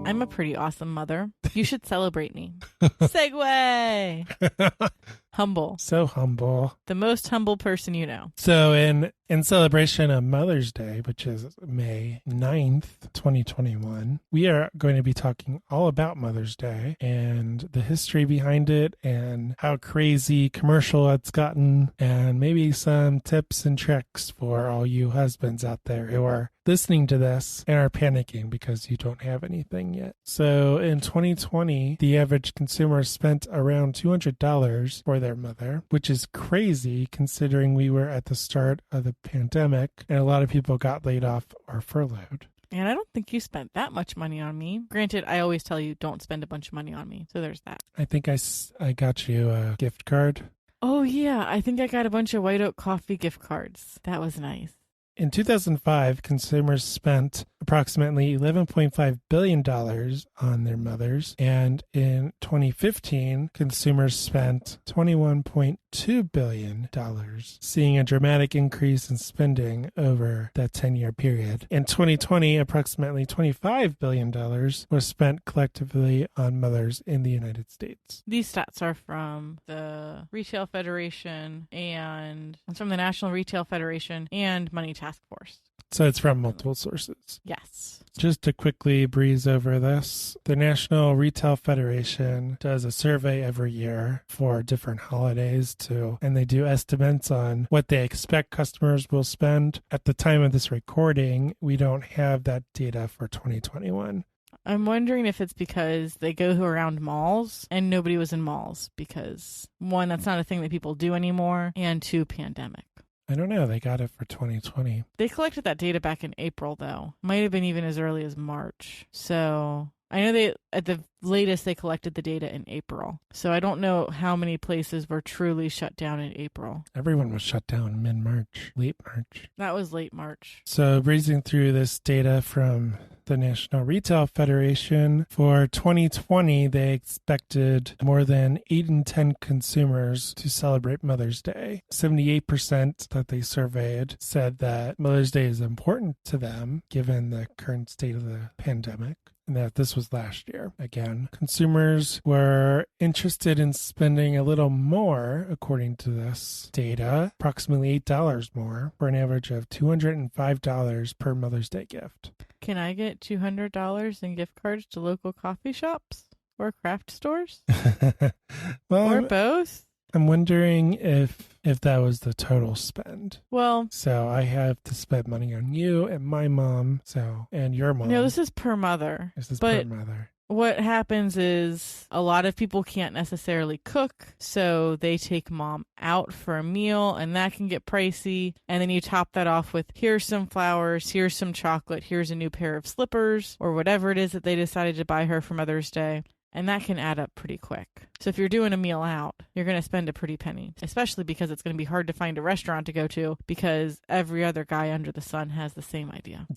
I'm a pretty awesome mother. You should celebrate me. Segue! Humble. So humble. The most humble person you know. So in celebration of Mother's Day, which is May 9th, 2021, we are going to be talking all about Mother's Day and the history behind it and how crazy commercial it's gotten, and maybe some tips and tricks for all you husbands out there who are listening to this and are panicking because you don't have anything yet. So in 2020, the average consumer spent around $200 for their mother, which is crazy considering we were at the start of the pandemic and a lot of people got laid off or furloughed. And I don't think you spent that much money on me. Granted, I always tell you don't spend a bunch of money on me. So there's that. I think I got you a gift card. Oh, yeah. I think I got a bunch of White Oak Coffee gift cards. That was nice. In 2005, consumers spent approximately $11.5 billion on their mothers. And in 2015, consumers spent $21.2 billion, seeing a dramatic increase in spending over that 10-year period. In 2020, approximately $25 billion was spent collectively on mothers in the United States. These stats are from the Retail Federation and from the National Retail Federation and Money Task Force. So it's from multiple sources. Yes. Just to quickly breeze over this, the National Retail Federation does a survey every year for different holidays and they do estimates on what they expect customers will spend. At the time of this recording, we don't have that data for 2021. I'm wondering if it's because they go around malls and nobody was in malls because, one, that's not a thing that people do anymore, and two, pandemic. I don't know. They got it for 2020. They collected that data back in April, though. Might have been even as early as March. So I know at the latest, they collected the data in April. So I don't know how many places were truly shut down in April. Everyone was shut down mid-March, late March. That was late March. So breezing through this data from the National Retail Federation, for 2020, they expected more than 8 in 10 consumers to celebrate Mother's Day. 78% that they surveyed said that Mother's Day is important to them, given the current state of the pandemic. And that this was last year. Again, consumers were interested in spending a little more, according to this data, approximately $8 more, for an average of $205 per Mother's Day gift. Can I get $200 in gift cards to local coffee shops or craft stores? Well, or both? I'm wondering if that was the total spend. Well, so I have to spend money on you and my mom, and your mom. No, this is per mother. This is per mother. What happens is a lot of people can't necessarily cook, so they take mom out for a meal, and that can get pricey. And then you top that off with, here's some flowers, here's some chocolate, here's a new pair of slippers, or whatever it is that they decided to buy her for Mother's Day. And that can add up pretty quick. So if you're doing a meal out, you're going to spend a pretty penny, especially because it's going to be hard to find a restaurant to go to because every other guy under the sun has the same idea.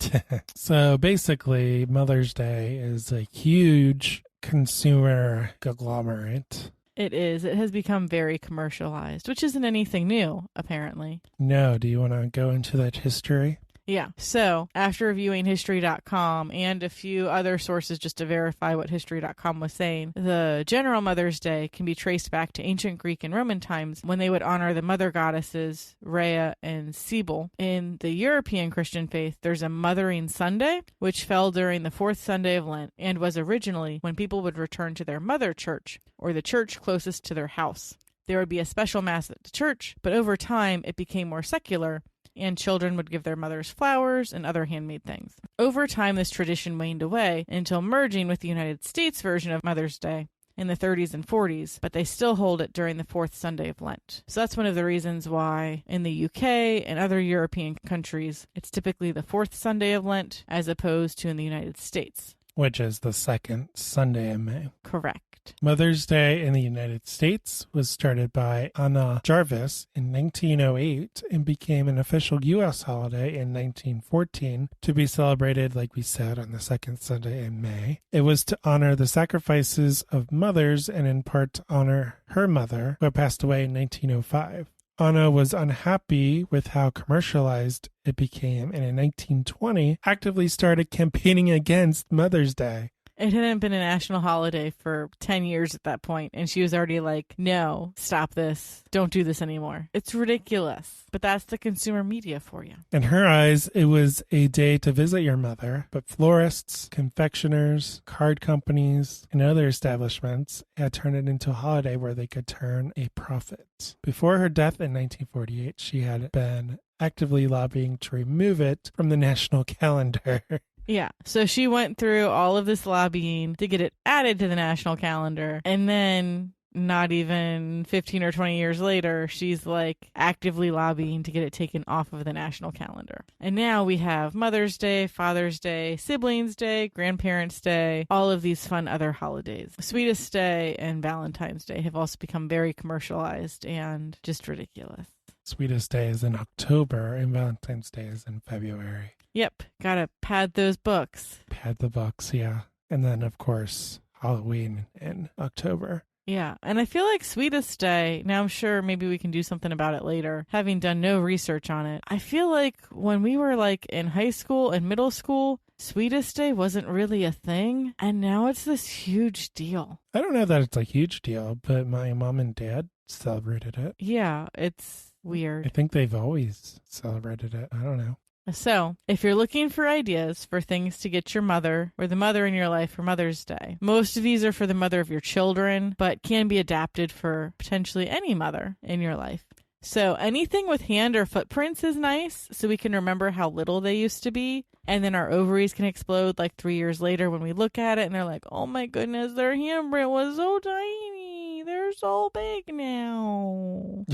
So basically, Mother's Day is a huge consumer conglomerate. It is. It has become very commercialized, which isn't anything new, apparently. No. Do you want to go into that history? Yeah. So after reviewing history.com and a few other sources just to verify what history.com was saying, the general Mother's Day can be traced back to ancient Greek and Roman times when they would honor the mother goddesses Rhea and Cybele. In the European Christian faith, there's a Mothering Sunday, which fell during the fourth Sunday of Lent and was originally when people would return to their mother church or the church closest to their house. There would be a special mass at the church, but over time it became more secular, and children would give their mothers flowers and other handmade things. Over time, this tradition waned away until merging with the United States version of Mother's Day in the 30s and 40s, but they still hold it during the fourth Sunday of Lent. So that's one of the reasons why in the UK and other European countries, it's typically the fourth Sunday of Lent as opposed to in the United States. Which is the second Sunday in May. Correct. Mother's Day in the United States was started by Anna Jarvis in 1908 and became an official U.S. holiday in 1914 to be celebrated, like we said, on the second Sunday in May. It was to honor the sacrifices of mothers and in part to honor her mother, who had passed away in 1905. Anna was unhappy with how commercialized it became and in 1920 actively started campaigning against Mother's Day. It hadn't been a national holiday for 10 years at that point, and she was already like, no, stop this. Don't do this anymore. It's ridiculous. But that's the consumer media for you. In her eyes, it was a day to visit your mother, but florists, confectioners, card companies, and other establishments had turned it into a holiday where they could turn a profit. Before her death in 1948, she had been actively lobbying to remove it from the national calendar. Yeah, so she went through all of this lobbying to get it added to the national calendar, and then not even 15 or 20 years later, she's like actively lobbying to get it taken off of the national calendar. And now we have Mother's Day, Father's Day, Siblings Day, Grandparents' Day, all of these fun other holidays. Sweetest Day and Valentine's Day have also become very commercialized and just ridiculous. Sweetest Day is in October and Valentine's Day is in February. Yep, gotta pad those books. Pad the books, yeah. And then, of course, Halloween in October. Yeah, and I feel like Sweetest Day, now I'm sure maybe we can do something about it later, having done no research on it. I feel like when we were like in high school and middle school, Sweetest Day wasn't really a thing, and now it's this huge deal. I don't know that it's a huge deal, but my mom and dad celebrated it. Yeah, it's weird. I think they've always celebrated it. I don't know. So, if you're looking for ideas for things to get your mother or the mother in your life for Mother's Day, most of these are for the mother of your children, but can be adapted for potentially any mother in your life. So, anything with hand or footprints is nice, so we can remember how little they used to be, and then our ovaries can explode like 3 years later when we look at it and they're like, oh my goodness, their handprint was so tiny. They're so big now.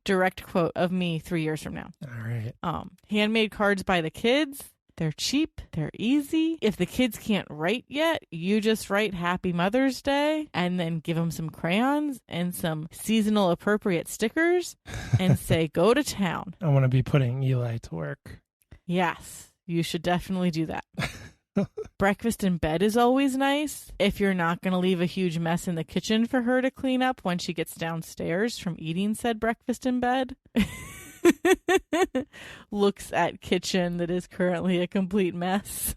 Direct quote of me 3 years from now. All right. Handmade cards by the kids. They're cheap. They're easy. If the kids can't write yet, you just write Happy Mother's Day and then give them some crayons and some seasonal appropriate stickers and say, go to town. I want to be putting Eli to work. Yes, you should definitely do that. Breakfast in bed is always nice if you're not going to leave a huge mess in the kitchen for her to clean up when she gets downstairs from eating said breakfast in bed. Looks at kitchen that is currently a complete mess.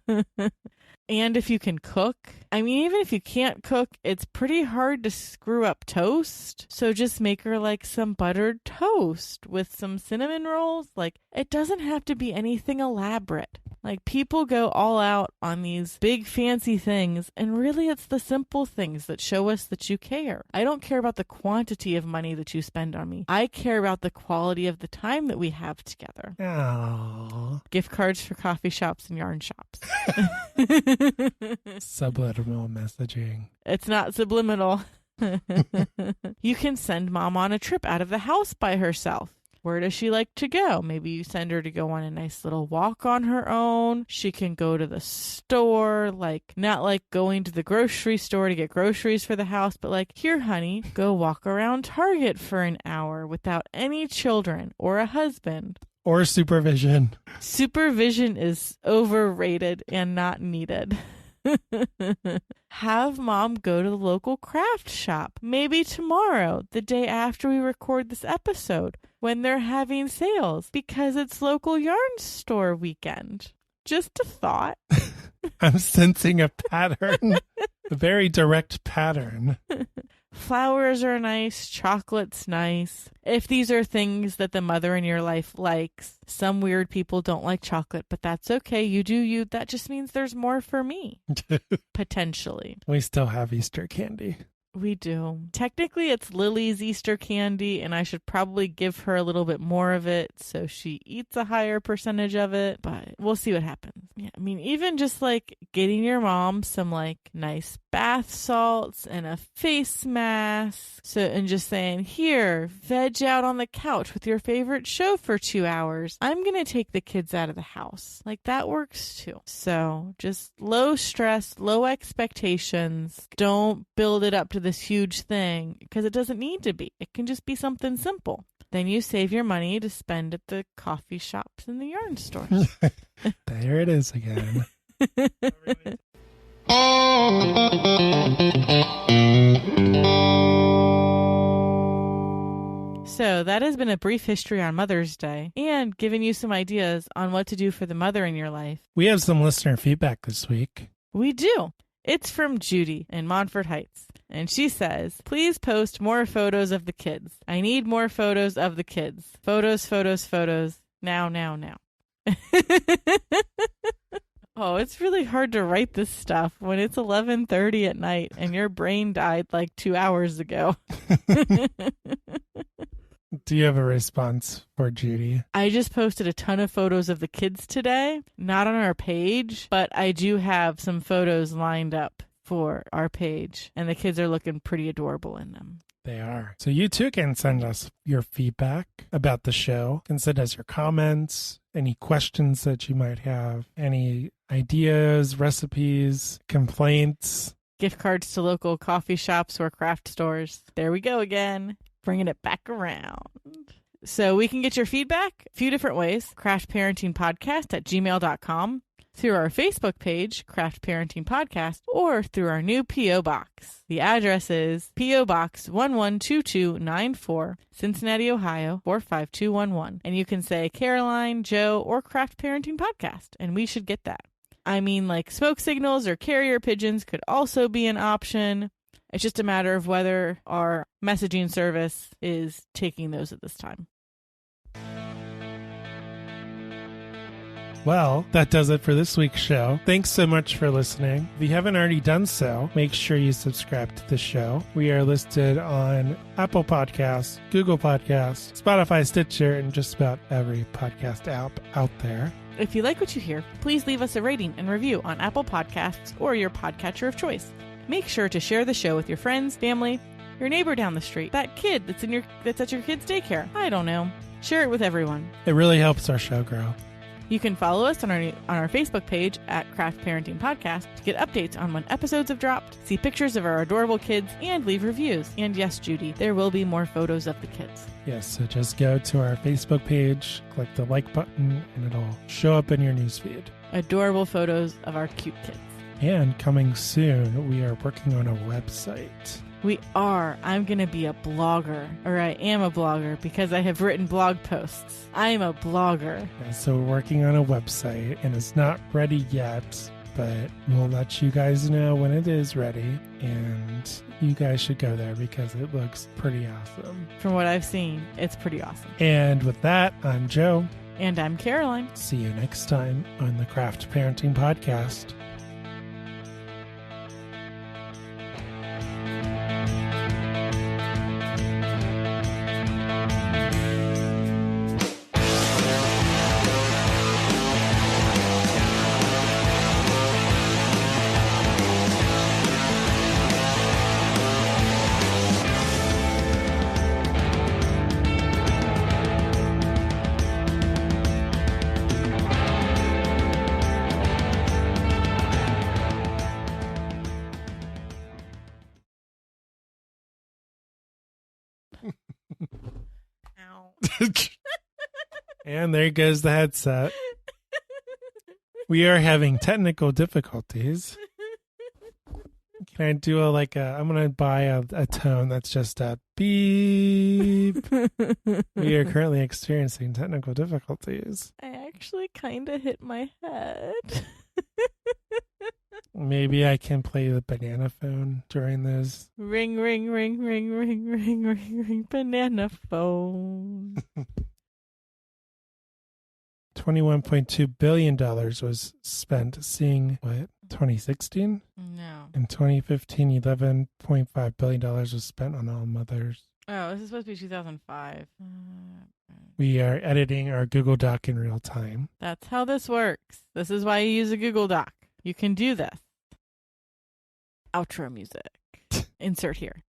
And if you can cook, I mean, even if you can't cook, it's pretty hard to screw up toast. So just make her like some buttered toast with some cinnamon rolls. Like, it doesn't have to be anything elaborate. Like, people go all out on these big fancy things, and really it's the simple things that show us that you care. I don't care about the quantity of money that you spend on me. I care about the quality of the time that we have together. Aww. Gift cards for coffee shops and yarn shops. Subliminal messaging. It's not subliminal. You can send mom on a trip out of the house by herself. Where does she like to go? Maybe you send her to go on a nice little walk on her own. She can go to the store, like not like going to the grocery store to get groceries for the house, but like, here, honey, go walk around Target for an hour without any children or a husband. Or supervision. Supervision is overrated and not needed. Have mom go to the local craft shop. Maybe tomorrow, the day after we record this episode, when they're having sales, because it's local yarn store weekend. Just a thought. I'm sensing a pattern. A very direct pattern. Flowers are nice. Chocolate's nice. If these are things that the mother in your life likes, some weird people don't like chocolate, but that's okay. You do you. That just means there's more for me. Potentially. We still have Easter candy. We do. Technically, it's Lily's Easter candy, and I should probably give her a little bit more of it so she eats a higher percentage of it, but we'll see what happens. Yeah, I mean, even just like getting your mom some like nice bath salts and a face mask, and just saying, here, veg out on the couch with your favorite show for 2 hours. I'm going to take the kids out of the house. Like, that works too. So just low stress, low expectations. Don't build it up to this huge thing because it doesn't need to be. It can just be something simple. Then you save your money to spend at the coffee shops and the yarn stores. There it is again. So that has been a brief history on Mother's Day and giving you some ideas on what to do for the mother in your life. We have some listener feedback this week. We do. It's from Judy in Montfort Heights. And she says, please post more photos of the kids. I need more photos of the kids. Photos, photos, photos. Now, now, now. Oh, it's really hard to write this stuff when it's 11:30 at night and your brain died like 2 hours ago. Do you have a response for Judy? I just posted a ton of photos of the kids today, not on our page, but I do have some photos lined up for our page, and the kids are looking pretty adorable in them. They are. So you too can send us your feedback about the show. You can send us your comments, any questions that you might have, any ideas, recipes, complaints. Gift cards to local coffee shops or craft stores. There we go again. Bringing it back around. So we can get your feedback a few different ways. craftparentingpodcast@gmail.com, through our Facebook page, Craft Parenting Podcast, or through our new P.O. Box. The address is P.O. Box 112294, Cincinnati, Ohio 45211. And you can say Caroline, Joe, or Craft Parenting Podcast, and we should get that. I mean, like smoke signals or carrier pigeons could also be an option. It's just a matter of whether our messaging service is taking those at this time. Well, that does it for this week's show. Thanks so much for listening. If you haven't already done so, make sure you subscribe to the show. We are listed on Apple Podcasts, Google Podcasts, Spotify, Stitcher, and just about every podcast app out there. If you like what you hear, please leave us a rating and review on Apple Podcasts or your podcatcher of choice. Make sure to share the show with your friends, family, your neighbor down the street, that kid that's at your kid's daycare. I don't know. Share it with everyone. It really helps our show grow. You can follow us on our Facebook page at Craft Parenting Podcast to get updates on when episodes have dropped, see pictures of our adorable kids, and leave reviews. And yes, Judy, there will be more photos of the kids. Yes, so just go to our Facebook page, click the like button, and it'll show up in your newsfeed. Adorable photos of our cute kids. And coming soon, we are working on a website. We are. I'm going to be a blogger, or I am a blogger because I have written blog posts. I'm a blogger. And so we're working on a website, and it's not ready yet, but we'll let you guys know when it is ready. And you guys should go there because it looks pretty awesome. From what I've seen, it's pretty awesome. And with that, I'm Joe. And I'm Caroline. See you next time on the Craft Parenting Podcast. Ow. And there goes the headset. We are having technical difficulties. Can I do I'm going to buy a tone that's just a beep. We are currently experiencing technical difficulties. I actually kind of hit my head. Maybe I can play the banana phone during this. Ring, ring, ring, ring, ring, ring, ring, ring, banana phone. $21.2 billion was spent seeing, 2016? No. In 2015, $11.5 billion was spent on All Mothers. Oh, this is supposed to be 2005. We are editing our Google Doc in real time. That's how this works. This is why you use a Google Doc. You can do this. Outro music. Insert here.